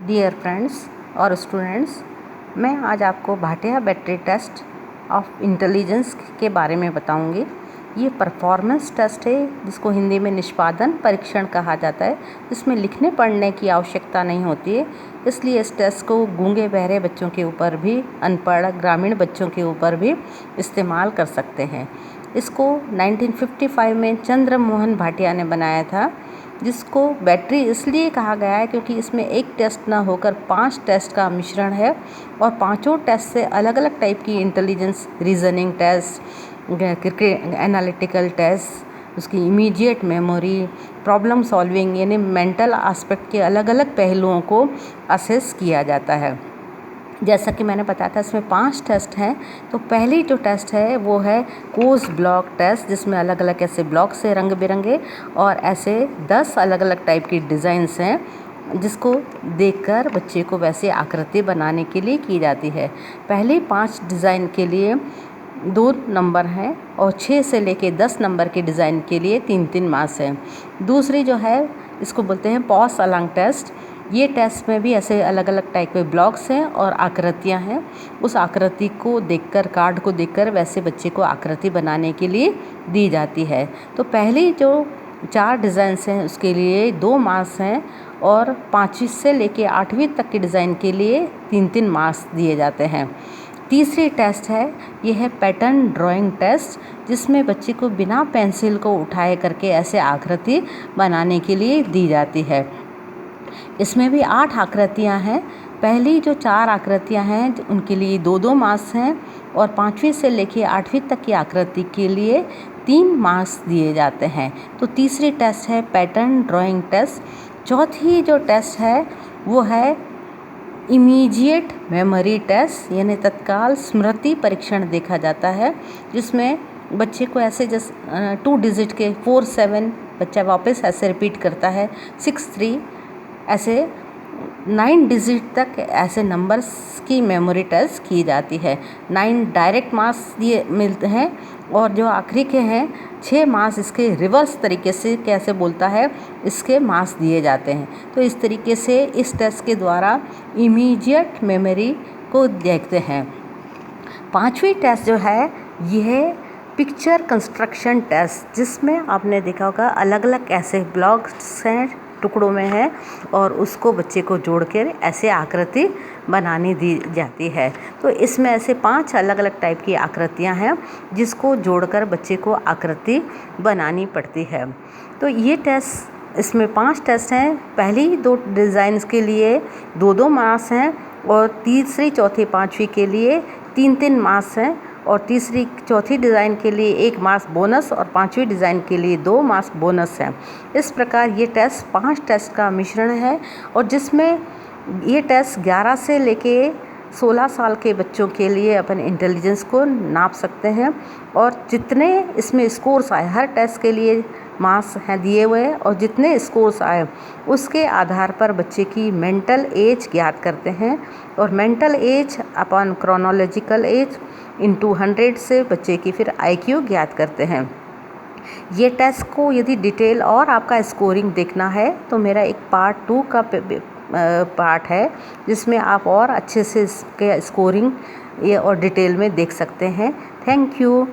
Dear friends और students, मैं आज आपको Bhatia battery test of intelligence के बारे में बताऊंगी। ये परफॉर्मेंस टेस्ट है जिसको हिंदी में निष्पादन परीक्षण कहा जाता है। इसमें लिखने पढ़ने की आवश्यकता नहीं होती है, इसलिए इस टेस्ट को गूंगे बहरे बच्चों के ऊपर भी, अनपढ़ ग्रामीण बच्चों के ऊपर भी इस्तेमाल कर सकते हैं। इसको 1955 में चंद्र मोहन भाटिया ने बनाया था, जिसको बैटरी इसलिए कहा गया है क्योंकि इसमें एक टेस्ट ना होकर 5 टेस्ट का मिश्रण है और पांचों टेस्ट से अलग अलग टाइप की intelligence, reasoning test, cricket analytical test, उसकी इमीडिएट मेमोरी, प्रॉब्लम सॉल्विंग यानी मेंटल एस्पेक्ट के अलग अलग पहलुओं को असेस किया जाता है। जैसा कि मैंने बताया था, इसमें 5 टेस्ट हैं। तो पहली जो टेस्ट है वो है कोर्स ब्लॉक टेस्ट, जिसमें अलग अलग ऐसे ब्लॉक से रंग बिरंगे और ऐसे 10 अलग अलग टाइप की डिज़ाइंस हैं, जिसको देखकर बच्चे को वैसे आकृति बनाने के लिए की जाती है। पहली 5 डिज़ाइन के लिए 2 नंबर हैं और 6 से लेके 10 नंबर के डिज़ाइन के लिए 3-3 मार्क्स हैं। दूसरी जो है इसको बोलते हैं पॉस अलोंग टेस्ट। ये टेस्ट में भी ऐसे अलग अलग टाइप के ब्लॉक्स हैं और आकृतियां हैं। उस आकृति को देखकर, कार्ड को देखकर वैसे बच्चे को आकृति बनाने के लिए दी जाती है। तो पहली जो 4 डिज़ाइंस हैं उसके लिए 2 मार्क्स हैं और 5वीं से लेके 8वीं तक के डिज़ाइन के लिए 3-3 मार्क्स दिए जाते हैं। तीसरी टेस्ट है, ये है पैटर्न ड्राइंग टेस्ट, जिसमें बच्चे को बिना पेंसिल को उठाए करके ऐसे आकृति बनाने के लिए दी जाती है। इसमें भी 8 आकृतियां हैं। पहली जो 4 आकृतियां हैं उनके लिए 2-2 मार्क्स हैं और 5वीं से लेकर 8वीं तक की आकृति के लिए 3 मार्क्स दिए जाते हैं। तो तीसरी टेस्ट है पैटर्न ड्राइंग टेस्ट। चौथी जो टेस्ट है वो है इमीडिएट मेमोरी टेस्ट, यानी तत्काल स्मृति परीक्षण देखा जाता है, जिसमें बच्चे को ऐसे 2 डिजिट के 4-7 बच्चा वापस ऐसे रिपीट करता है, 6-3 ऐसे 9 डिजिट तक ऐसे नंबर्स की मेमोरी टेस्ट की जाती है। 9 डायरेक्ट मार्क्स दिए मिलते हैं और जो आखिरी के हैं 6 मार्क्स इसके रिवर्स तरीके से कैसे बोलता है इसके मार्क्स दिए जाते हैं। तो इस तरीके से इस टेस्ट के द्वारा इमीडिएट मेमोरी को देखते हैं। 5वीं टेस्ट जो है यह पिक्चर कंस्ट्रक्शन टेस्ट, जिसमें आपने देखा होगा अलग अलग ऐसे ब्लॉक्स हैं, टुकड़ों में है और उसको बच्चे को जोड़कर ऐसे आकृति बनानी दी जाती है। तो इसमें ऐसे 5 अलग अलग टाइप की आकृतियां हैं जिसको जोड़कर बच्चे को आकृति बनानी पड़ती है। तो ये टेस्ट, इसमें 5 टेस्ट हैं। पहली 2 डिज़ाइंस के लिए 2-2 मार्क्स हैं और तीसरी, चौथी, 5वीं के लिए 3-3 मार्क्स हैं और तीसरी, चौथी डिज़ाइन के लिए 1 मार्क्स बोनस और 5वीं डिज़ाइन के लिए 2 मार्क्स बोनस हैं। इस प्रकार ये टेस्ट 5 टेस्ट का मिश्रण है और जिसमें ये टेस्ट 11 से लेके 16 साल के बच्चों के लिए अपन इंटेलिजेंस को नाप सकते हैं और जितने इसमें स्कोर्स आए, हर टेस्ट के लिए मार्क्स हैं दिए हुए और जितने स्कोर्स आए उसके आधार पर बच्चे की मेंटल एज ज्ञात करते हैं और mental as upon chronological age into 100 से बच्चे की फिर IQ ज्ञात करते हैं। ये टेस्ट को यदि डिटेल और आपका स्कोरिंग देखना है तो मेरा एक पार्ट 2 का पार्ट है, जिसमें आप और अच्छे से इसके स्कोरिंग ये और डिटेल में देख सकते हैं। Thank you.